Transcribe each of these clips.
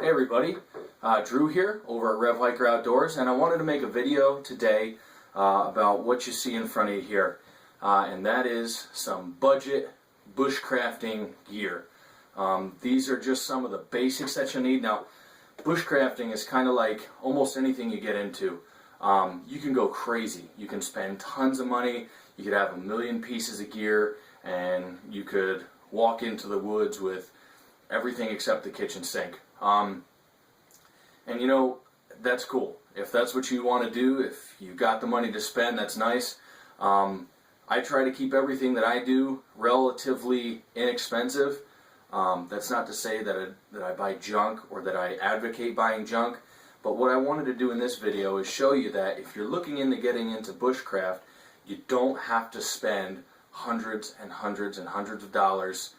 Hey everybody, Drew here over at Rev Hiker Outdoors, and I wanted to make a video today about what you see in front of you here, and that is some budget bushcrafting gear. These are just some of the basics that you need. Now, bushcrafting is kind of like almost anything you get into. You can go crazy. You can spend tons of money. You could have a million pieces of gear, and you could walk into the woods with everything except the kitchen sink. And you know, that's cool. If that's what you want to do, if you got the money to spend, that's nice. I try to keep everything that I do relatively inexpensive. That's not to say that I buy junk or that I advocate buying junk, but what I wanted to do in this video is show you that if you're looking into getting into bushcraft, you don't have to spend hundreds and hundreds and hundreds of dollars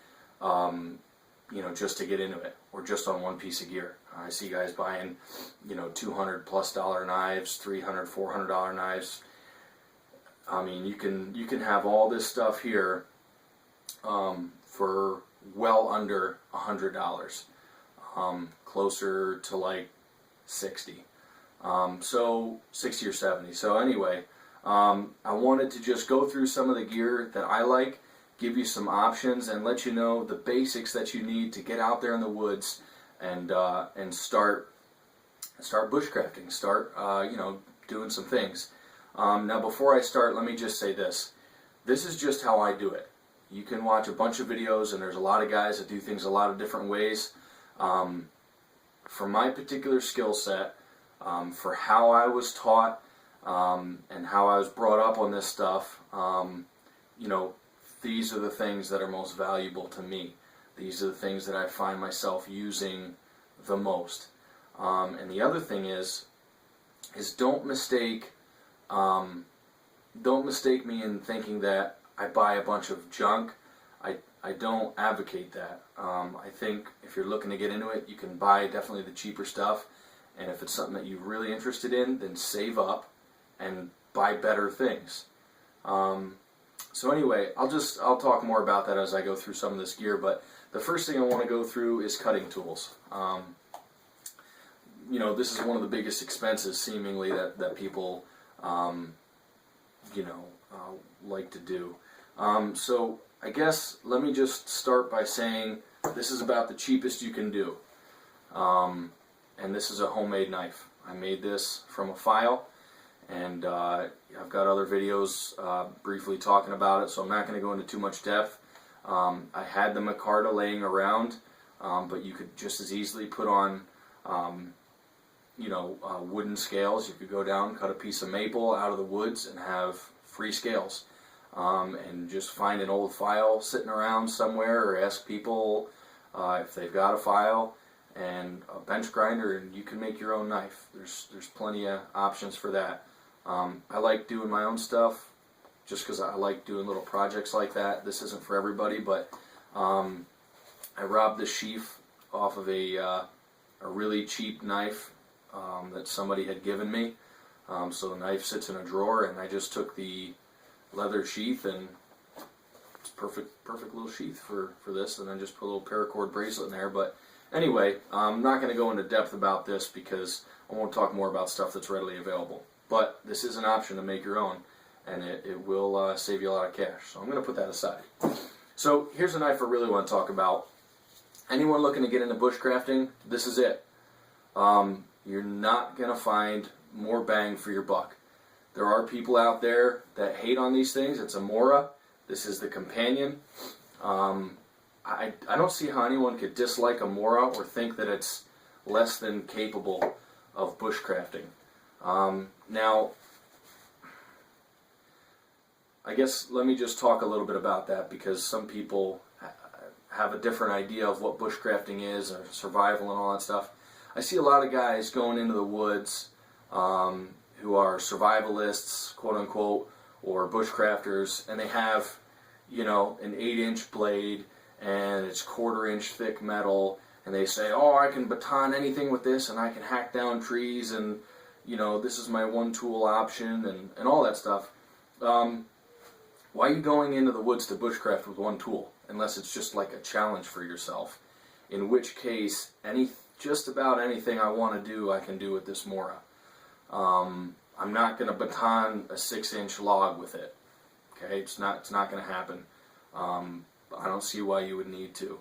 you know, just to get into it, or just on one piece of gear. I see guys buying, you know, $200+ knives, $300, $400 knives. I mean, you can have all this stuff here for well under $100, closer to like 60, so 60 or 70. So anyway, I wanted to just go through some of the gear that I like, give you some options, and let you know the basics that you need to get out there in the woods and start bushcrafting, start you know, doing some things. Now, before I start, let me just say this. This is just how I do it. You can watch a bunch of videos, and there's a lot of guys that do things a lot of different ways. For my particular skill set, for how I was taught, and how I was brought up on this stuff, you know, these are the things that are most valuable to me. These are the things that I find myself using the most. And the other thing is don't mistake me in thinking that I buy a bunch of junk. I don't advocate that. I think if you're looking to get into it, you can buy definitely the cheaper stuff. And if it's something that you're really interested in, then save up and buy better things. So anyway, I'll talk more about that as I go through some of this gear, but the first thing I want to go through is cutting tools. You know, this is one of the biggest expenses seemingly that people you know, like to do. So I guess let me just start by saying this is about the cheapest you can do. And this is a homemade knife. I made this from a file. And I've got other videos briefly talking about it, so I'm not going to go into too much depth. I had the micarta laying around, but you could just as easily put on, you know, wooden scales. You could go down, cut a piece of maple out of the woods, and have free scales. And just find an old file sitting around somewhere, or ask people if they've got a file, and a bench grinder, and you can make your own knife. There's plenty of options for that. I like doing my own stuff just because I like doing little projects like that. This isn't for everybody, but I robbed the sheath off of a really cheap knife that somebody had given me. So the knife sits in a drawer, and I just took the leather sheath, and it's perfect little sheath for this, and then just put a little paracord bracelet in there. But anyway, I'm not going to go into depth about this because I won't talk more about stuff that's readily available. But this is an option to make your own, and it will save you a lot of cash. So I'm going to put that aside. So here's a knife I really want to talk about. Anyone looking to get into bushcrafting, this is it. You're not going to find more bang for your buck. There are people out there that hate on these things. It's a Mora. This is the companion. I don't see how anyone could dislike a Mora or think that it's less than capable of bushcrafting. Now, I guess let me just talk a little bit about that, because some people have a different idea of what bushcrafting is, or survival and all that stuff. I see a lot of guys going into the woods who are survivalists, quote unquote, or bushcrafters, and they have, you know, an 8-inch blade, and it's 1/4 inch thick metal, and they say, oh, I can baton anything with this, and I can hack down trees, and you know, this is my one tool option, and all that stuff. Why are you going into the woods to bushcraft with one tool, unless it's just like a challenge for yourself? in which case just about anything I want to do I can do with this Mora. I'm not going to baton a 6-inch log with it. Okay, it's not going to happen. I don't see why you would need to.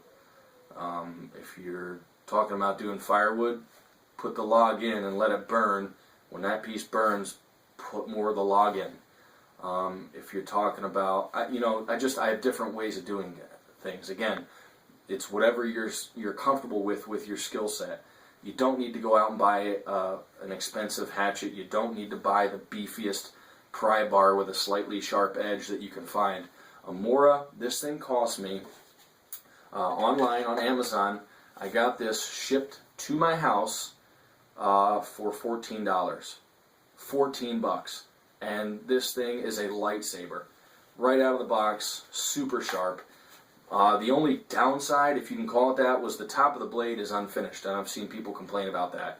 If you're talking about doing firewood, put the log in and let it burn. When that piece burns, put more of the log in. If you're talking about, I have different ways of doing things. Again, it's whatever you're comfortable with your skill set. You don't need to go out and buy an expensive hatchet. You don't need to buy the beefiest pry bar with a slightly sharp edge that you can find. A Mora, this thing cost me online on Amazon. I got this shipped to my house for $14. $14. And this thing is a lightsaber. Right out of the box, super sharp. The only downside, if you can call it that, was the top of the blade is unfinished, and I've seen people complain about that.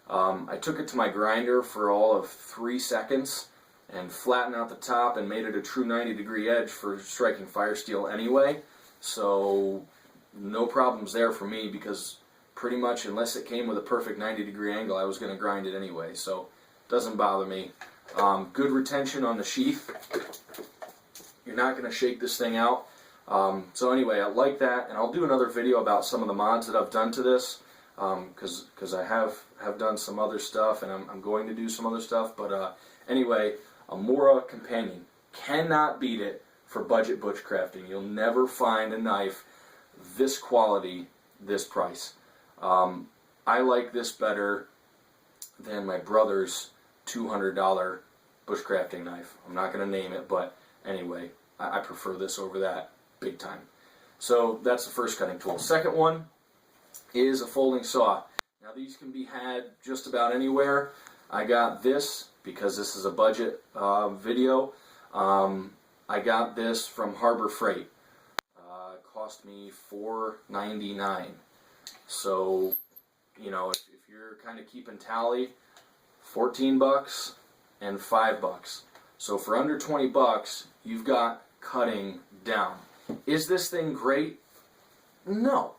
I took it to my grinder for all of 3 seconds and flattened out the top and made it a true 90-degree edge for striking fire steel anyway. So no problems there for me, because pretty much unless it came with a perfect 90-degree angle, I was going to grind it anyway. So it doesn't bother me. Good retention on the sheath. You're not going to shake this thing out. So anyway, I like that, and I'll do another video about some of the mods that I've done to this, because I have done some other stuff, and I'm going to do some other stuff. But anyway, a Mora companion, cannot beat it for budget bushcrafting. You'll never find a knife this quality, this price. I like this better than my brother's $200 bushcrafting knife. I'm not going to name it, but anyway, I prefer this over that big time. So that's the first cutting tool. Second one is a folding saw. Now these can be had just about anywhere. I got this because this is a budget video. I got this from Harbor Freight. It cost me $4.99. So, you know, if you're kind of keeping tally, 14 bucks and $5. So for under 20 bucks, you've got cutting down. Is this thing great? No.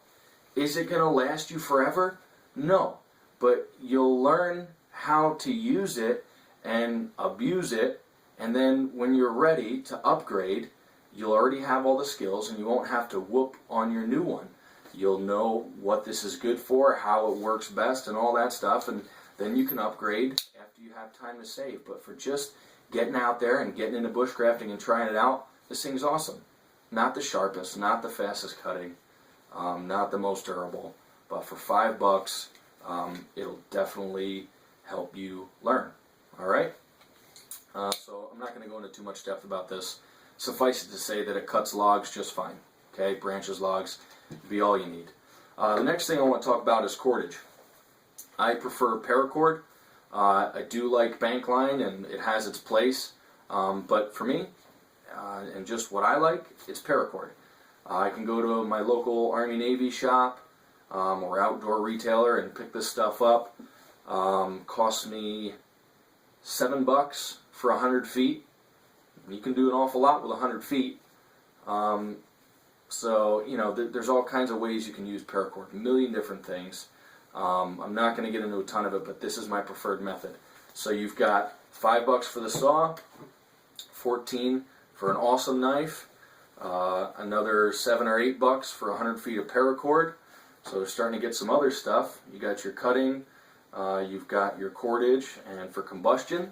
Is it going to last you forever? No. But you'll learn how to use it and abuse it, and then when you're ready to upgrade, you'll already have all the skills and you won't have to whoop on your new one. You'll know what this is good for, how it works best, and all that stuff, and then you can upgrade after you have time to save. But for just getting out there and getting into bushcrafting and trying it out, this thing's awesome. Not the sharpest, not the fastest cutting, not the most durable, but for $5, it'll definitely help you learn. All right? So I'm not going to go into too much depth about this. Suffice it to say that it cuts logs just fine. Okay, branches, logs, be all you need. The next thing I want to talk about is cordage. I prefer paracord. I do like bank line, and it has its place. But for me, and just what I like, it's paracord. I can go to my local Army Navy shop or outdoor retailer and pick this stuff up. Costs me $7 for 100 feet. You can do an awful lot with 100 feet. So, you know, there's all kinds of ways you can use paracord, a million different things. I'm not going to get into a ton of it, but this is my preferred method. So you've got $5 for the saw, 14 for an awesome knife, another $7 or $8 for 100 feet of paracord. So we're starting to get some other stuff. You got your cutting, you've got your cordage, and for combustion,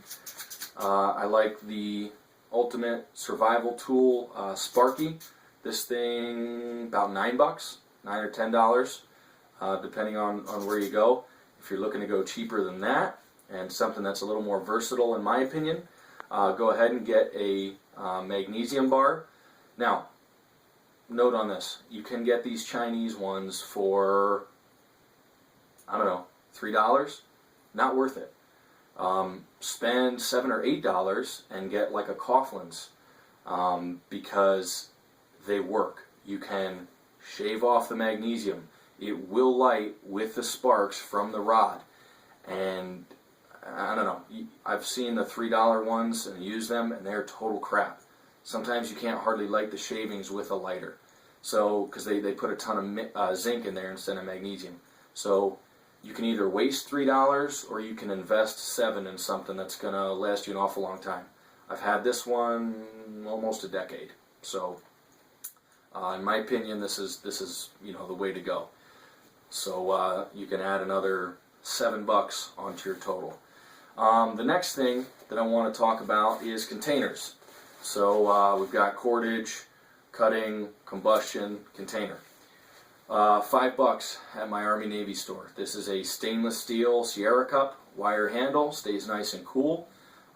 I like the Ultimate Survival Tool Sparky. This thing about $9, $9 or $10, depending on where you go. If you're looking to go cheaper than that and something that's a little more versatile, in my opinion, go ahead and get a magnesium bar. Now, note on this: you can get these Chinese ones for, I don't know, $3. Not worth it. Spend $7 or $8 and get like a Coughlin's, because they work. You can shave off the magnesium. It will light with the sparks from the rod. And I don't know, I've seen the $3 ones and used them, and they're total crap. Sometimes you can't hardly light the shavings with a lighter. So, because they put a ton of zinc in there instead of magnesium. So you can either waste $3 or you can invest $7 in something that's going to last you an awful long time. I've had this one almost a decade. So in my opinion, this is the way to go. So you can add another $7 onto your total. The next thing that I want to talk about is containers. So we've got cordage, cutting, combustion, container. $5 at my Army Navy store. This is a stainless steel Sierra cup, wire handle, stays nice and cool.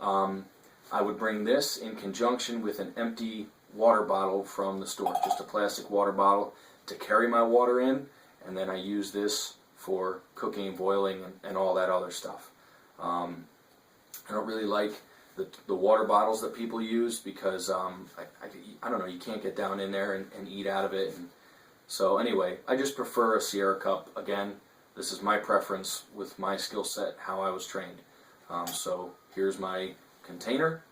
I would bring this in conjunction with an empty water bottle from the store, just a plastic water bottle to carry my water in, and then I use this for cooking, boiling, and all that other stuff. I don't really like the water bottles that people use because I don't know, you can't get down in there and eat out of it. And so anyway, I just prefer a Sierra cup. Again, this is my preference with my skill set, how I was trained. So here's my container.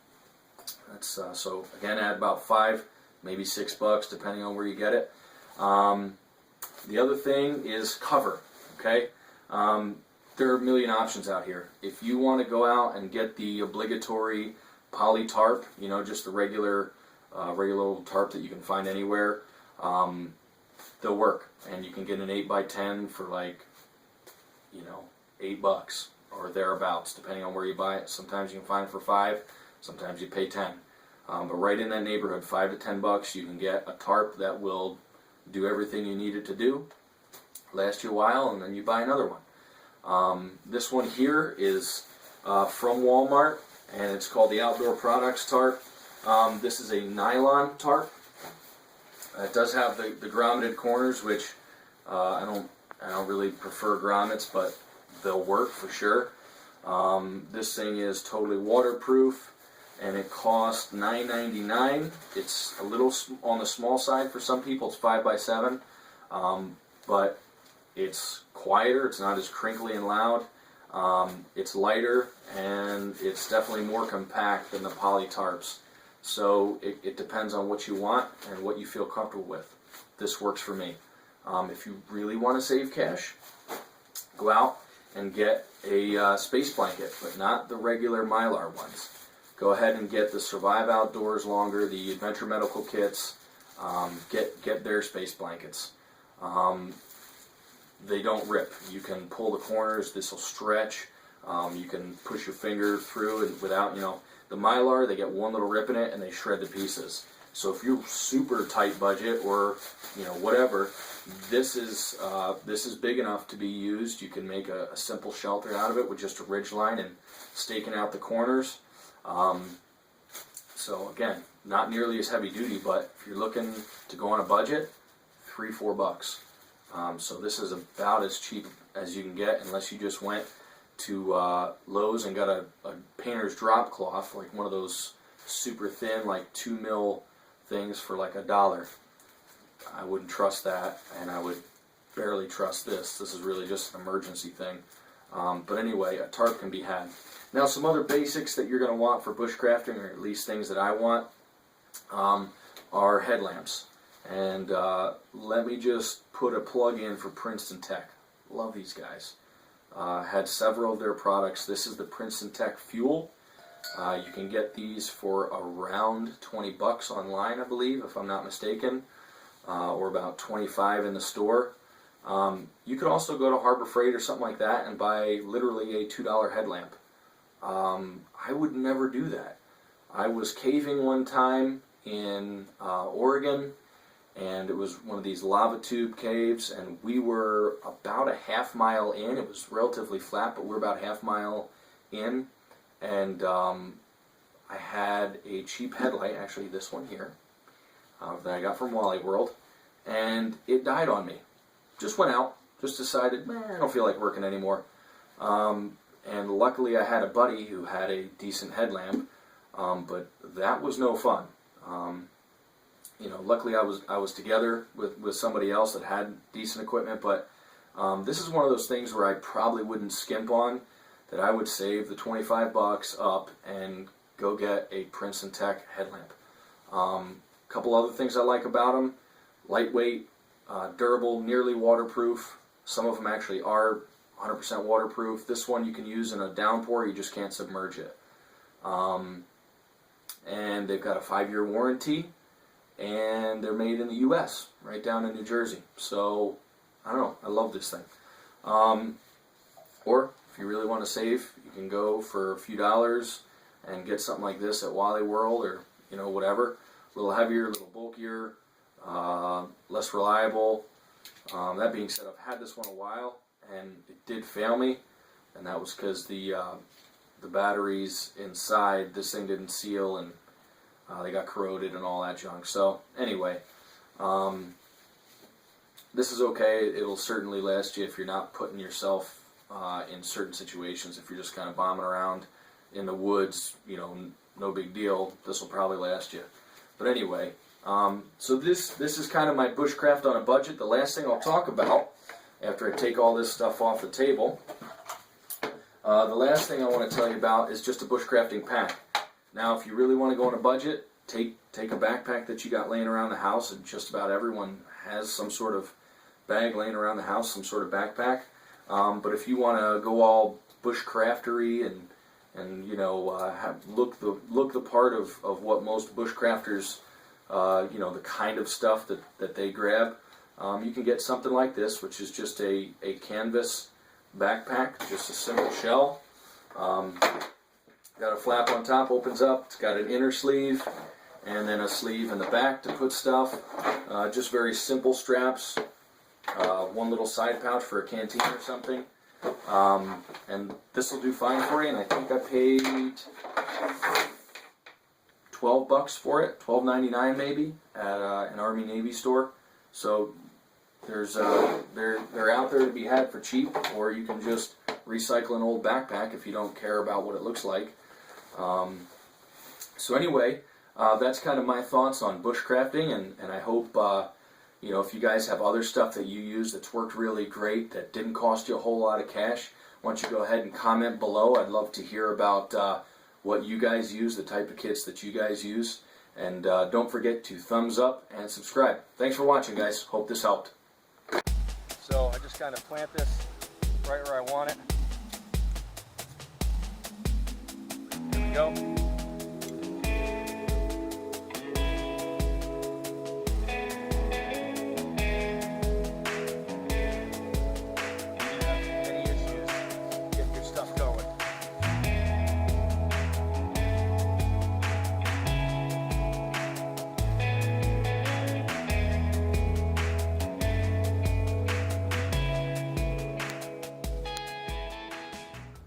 That's so again, add about $5, maybe $6, depending on where you get it. The other thing is cover. Okay, there are a million options out here. If you want to go out and get the obligatory poly tarp, just the regular old tarp that you can find anywhere, they'll work, and you can get an 8x10 for like $8 or thereabouts, depending on where you buy it. Sometimes you can find it for $5, sometimes you pay $10. But right in that neighborhood, $5 to $10, you can get a tarp that will do everything you need it to do, last you a while, and then you buy another one. This one here is from Walmart, and it's called the Outdoor Products tarp. This is a nylon tarp. It does have the grommeted corners, which I don't really prefer grommets, but they'll work for sure. This thing is totally waterproof, and it costs $9.99. It's a little on the small side for some people. It's 5x7, but it's quieter. It's not as crinkly and loud. It's lighter, and it's definitely more compact than the poly tarps. So it depends on what you want and what you feel comfortable with. This works for me. If you really want to save cash, go out and get a space blanket, but not the regular Mylar ones. Go ahead and get the Survive Outdoors Longer, the Adventure Medical Kits. Get their space blankets. They don't rip. You can pull the corners. This will stretch. You can push your finger through and without, the Mylar, they get one little rip in it and they shred to pieces. So if you're super tight budget or whatever, this is big enough to be used. You can make a simple shelter out of it with just a ridge line and staking out the corners. So again, not nearly as heavy duty, but if you're looking to go on a budget, $3-4. So this is about as cheap as you can get, unless you just went to Lowe's and got a painter's drop cloth, like one of those super thin, like 2 mil things for like $1. I wouldn't trust that, and I would barely trust this. This is really just an emergency thing. But anyway, a tarp can be had. Now, some other basics that you're going to want for bushcrafting, or at least things that I want, are headlamps. And let me just put a plug in for Princeton Tech. Love these guys. Had several of their products. This is the Princeton Tech Fuel. You can get these for around $20 online, I believe, if I'm not mistaken, or about $25 in the store. You could also go to Harbor Freight or something like that and buy literally a $2 headlamp. I would never do that. I was caving one time in Oregon, and it was one of these lava tube caves, and we were about a half-mile in. It was relatively flat, but we're about a half-mile in, and I had a cheap headlight, actually this one here, that I got from Wally World, and it died on me. Just went out, just decided, I don't feel like working anymore. And luckily I had a buddy who had a decent headlamp, but that was no fun. Luckily I was together with somebody else that had decent equipment, but this is one of those things where I probably wouldn't skimp on, that I would save the $25 up and go get a Princeton Tech headlamp. Couple other things I like about them, lightweight, durable, nearly waterproof. Some of them actually are 100% waterproof. This one you can use in a downpour, you just can't submerge it. And they've got a 5-year warranty, and they're made in the US, right down in New Jersey. So, I don't know, I love this thing. Or, if you really want to save, you can go for a few dollars and get something like this at Wally World, or, you know, whatever. A little heavier, a little bulkier, less reliable. That being said, I've had this one a while, and it did fail me, and that was because the batteries inside, this thing didn't seal, and they got corroded and all that junk. So anyway, this is okay. It'll certainly last you if you're not putting yourself in certain situations. If you're just kind of bombing around in the woods, you know, no big deal. This will probably last you. But anyway, so this is kind of my bushcraft on a budget. The last thing I'll talk about after I take all this stuff off the table, the last thing I want to tell you about is just a bushcrafting pack. Now, if you really want to go on a budget, take a backpack that you got laying around the house, and just about everyone has some sort of bag laying around the house, some sort of backpack. But if you want to go all bushcraftery and you know, look the part of what most bushcrafters, you know, the kind of stuff that they grab, you can get something like this, which is just a canvas backpack, just a simple shell. Got a flap on top, opens up. It's got an inner sleeve and then a sleeve in the back to put stuff. Just very simple straps. One little side pouch for a canteen or something. And this will do fine for you. And I think I paid $12 for it, $12.99 maybe, at an Army Navy store. So there's they're out there to be had for cheap, or you can just recycle an old backpack if you don't care about what it looks like. So anyway, that's kind of my thoughts on bushcrafting, and I hope you know, if you guys have other stuff that you use that's worked really great, that didn't cost you a whole lot of cash, why don't you go ahead and comment below. I'd love to hear about what you guys use, the type of kits that you guys use, and don't forget to thumbs up and subscribe. Thanks for watching, guys. Hope this helped. So I just kind of plant this right where I want it. There we go.